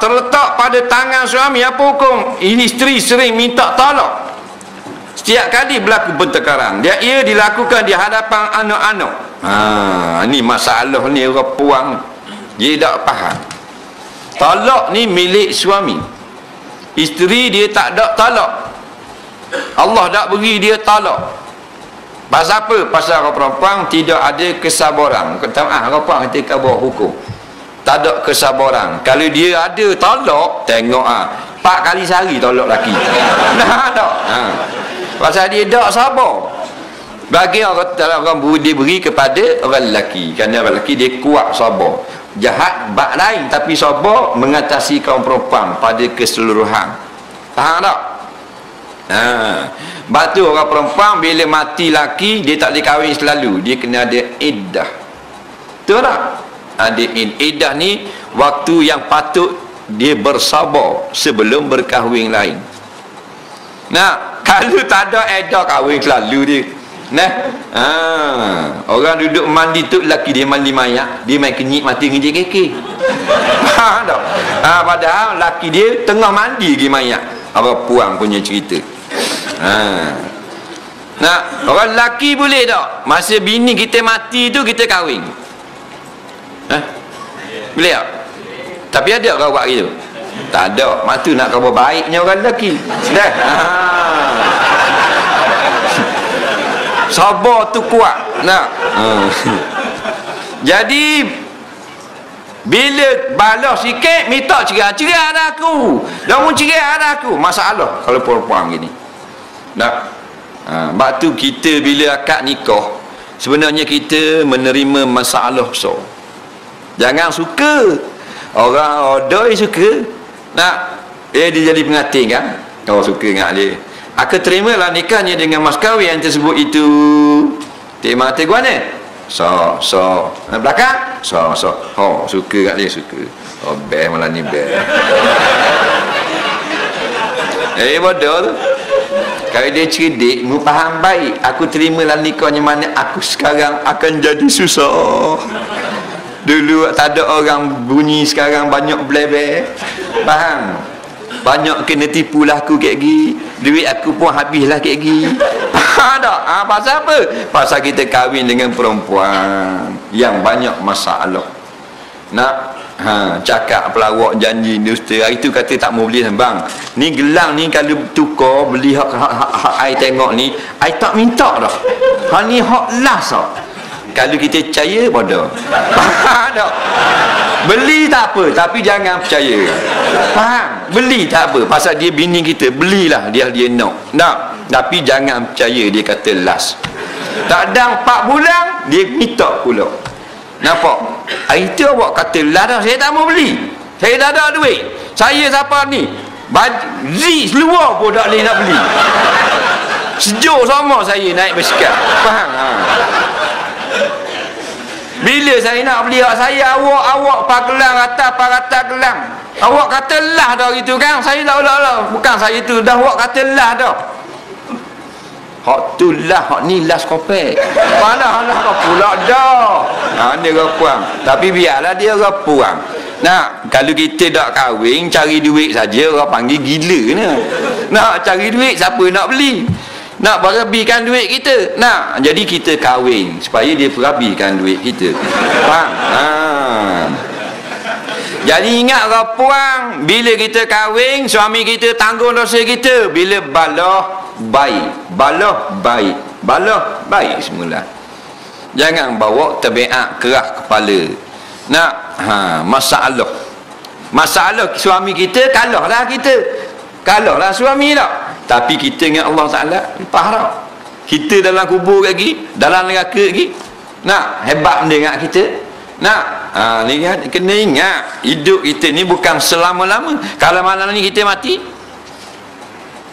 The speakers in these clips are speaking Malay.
terletak pada tangan suami. Apa hukum? Isteri sering minta tolak. Setiap kali berlaku pertengkaran, ia dilakukan di hadapan anak-anak. Ni masalah ni orang puang. Dia tak faham. Talak ni milik suami. Isteri dia tak ada talak. Allah tak beri dia talak. Pasal apa? Pasal orang perempuan tidak ada kesabaran. Kata orang perempuan ketika bawah hukum tak ada kesabaran. Kalau dia ada talak, tengok 4 kali sehari talak lelaki. Nah tak. Pasal dia tak sabar. Bagi orang dia beri kepada orang lelaki. Kerana orang lelaki dia kuat sabar. Jahat bak lain tapi sabar mengatasi kaum perempuan pada keseluruhan. Faham tak? Sebab tu orang perempuan bila mati laki dia tak boleh kahwin selalu. Dia kena ada iddah. Betul tak? Ada iddah ni waktu yang patut dia bersabar sebelum berkahwin lain. Nah, kalau tak ada iddah kahwin selalu dia. Nah, orang duduk mandi tu laki dia mandi mayat, dia main kenyit mati ngejek keke. Faham tak? Padahal laki dia tengah mandi pergi mayat. Apa puang punya cerita. Nah, orang lelaki boleh tak masa bini kita mati tu kita kahwin? Boleh tak? Tapi ada orang buat gitu? Tak ada. Mak tu nak khabar baiknya orang lelaki. Dah. Sabar tu kuat. Nah. Jadi bila balas sikit minta cerai dah aku. Jangan cerai dah aku. Masalah kalau perempuan gini. Nah. Sebab tu kita bila akad nikah sebenarnya kita menerima masalah besar. Jangan suka. Orang ada yang suka. Nak dia jadi pengantin kan? Kau suka dengan dia. Aku terimalah nikahnya dengan mas kahwin yang tersebut itu. Terima kasih gua ni. So belakang. So. Oh, suka kat dia suka. Oh, best malah ni best. Bodoh tu. Kalau dia cerdik, mu faham baik. Aku terimalah nikahnya mana aku sekarang akan jadi susah. Dulu tak ada orang bunyi, sekarang banyak blebeh. Faham? Banyak kena tipu lah aku kayak gini. Duit aku pun habislah kayak gini. Faham tak? Pasal apa? Pasal kita kahwin dengan perempuan yang banyak masalah. Nak cakap pelawak janji dusta. Hari tu kata tak mau beli bang. Ni gelang ni kalau tukar beli hak ai tengok ni, ai tak minta dah. Hak ni hak last dah. Kalau kita percaya bodoh. Faham tak? Beli tak apa tapi jangan percaya. Faham? Beli tak apa pasal dia bini kita, belilah dia nak. Nak, tapi jangan percaya dia kata last. Tak ada 4 bulan dia minta pula. Nampak? Hari tu awak kata lah dah saya tak mau beli. Saya dah ada duit. Saya siapa ni? Zi seluar pun tak boleh nak beli. Sejuk sama saya naik basikal. Faham? Bila saya nak beli hak saya, awak pagelang atas gelang. Awak kata lah dah gitu kan. Saya tak lah. Bukan saya tu dah awak kata lah dah. Hak tu lah, hak ni last kopek. Mana lah kau pula dah. Dia orang tapi biarlah dia orang puang. Nah, kalau kita tak kahwin cari duit saja orang panggil gila ni. Nak cari duit siapa nak beli? Nak berabikan duit kita. Nah, jadi kita kahwin supaya dia berabikan duit kita. Faham? Jadi ingat orang puang, bila kita kahwin suami kita tanggung dosa kita. Bila balah baik semula. Jangan bawa tabiat keras kepala. Nak masalah suami kita kalahlah kita. Kalahlah suami tak. Tapi kita dengan Allah Ta'ala faham. Kita dalam kubur lagi, dalam neraka lagi. Nak hebat dengan kita. Nak ni kena ingat hidup kita ni bukan selama-lama. Kalau malam ni kita mati,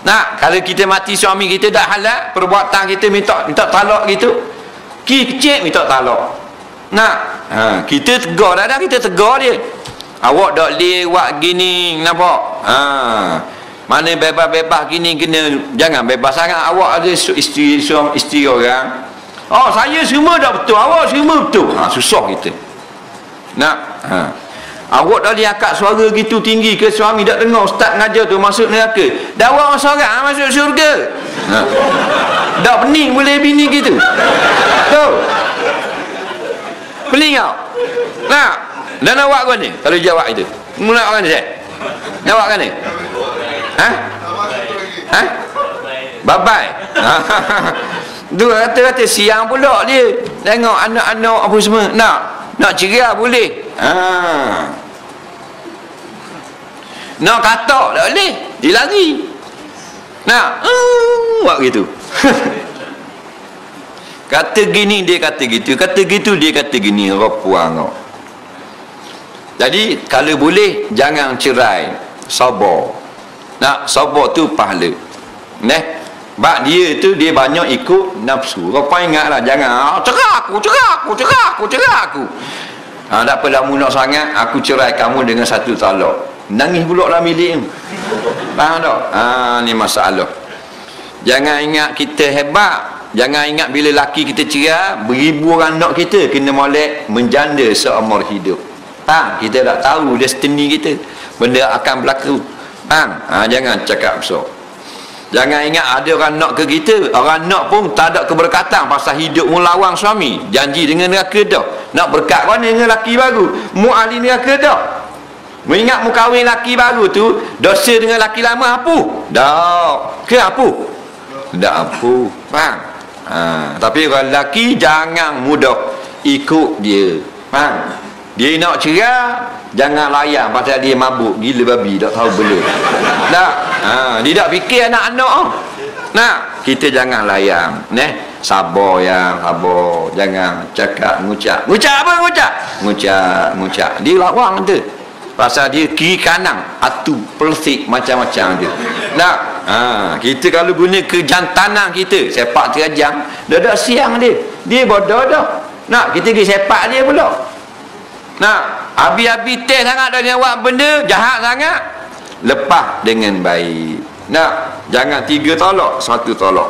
nak kalau kita mati suami kita dah halal, perbuatan kita minta talak gitu, kecil minta talak. Nak kita tegur dah kita tegur dia. Awak tak lewat gini, nampak? Mana bebas-bebas gini kena, jangan bebas sangat. Awak ada isteri orang. Oh, saya semua dah betul, awak semua betul. Susah kita. Nak Awak dah diangkat suara gitu tinggi ke suami tak dengar ustaz ngajar tu masuk neraka. Dah orang seorang masuk syurga. Dah pening boleh bini gitu. Tu. Pening kau. Nah, dan awak kau ni kalau jawab itu. Mula orang ni saya. Jawab kan ni? Hah? Hah? Bye-bye. Dua kata-kata siang pula dia. Tengok anak-anak apa semua. Nak ceria boleh. Nak katak tak boleh. Dia lari. Buat gitu. Kata gini dia kata gitu. Kata gitu dia kata gini. Rapuang kau. Jadi kalau boleh jangan cerai. Sabar. Sabar tu pahala. Bak dia tu dia banyak ikut nafsu. Kau ingatlah jangan cerai aku. Tak apa dah munak sangat aku cerai kamu dengan satu talak. Nangis pula lah milik. Faham tak? Ni masalah. Jangan ingat kita hebat. Jangan ingat bila laki kita cerai beribu orang nak kita kena molek menjanda seumur hidup. Kita tak tahu destiny kita. Benda akan berlaku. Jangan cakap besar. Jangan ingat ada orang nak ke kita. Orang nak pun tak ada keberkatan pasal hidup mu lawang suami. Janji dengan neraka dah. Nak berkat mana dengan laki baru. Mu ahli neraka dah. Mu ingat mu kahwin laki baru tu dosa dengan laki lama apa? Dah. Ke apa? Tak apa. Faham? Tapi orang lelaki jangan mudah ikut dia. Faham? Dia nak cerai jangan layan pasal dia mabuk gila babi tak tahu bela. Tak. Dia tak fikir anak-anak. Kita jangan layan. Sabar yang sabar. Jangan cakap ngucap. Ngucap apa ngucap? Ngucap. Dia lawang tu. Pasal dia kiri kanan atu pelsik macam-macam dia. Tak. Kita kalau guna kejantanan kita sepak terajang dah siang dia bodoh dah. Kita pergi sepak dia pula. Habis-habis teh sangat dengan buat benda jahat sangat. Lepas dengan baik. Jangan 3 tolak 1 tolak.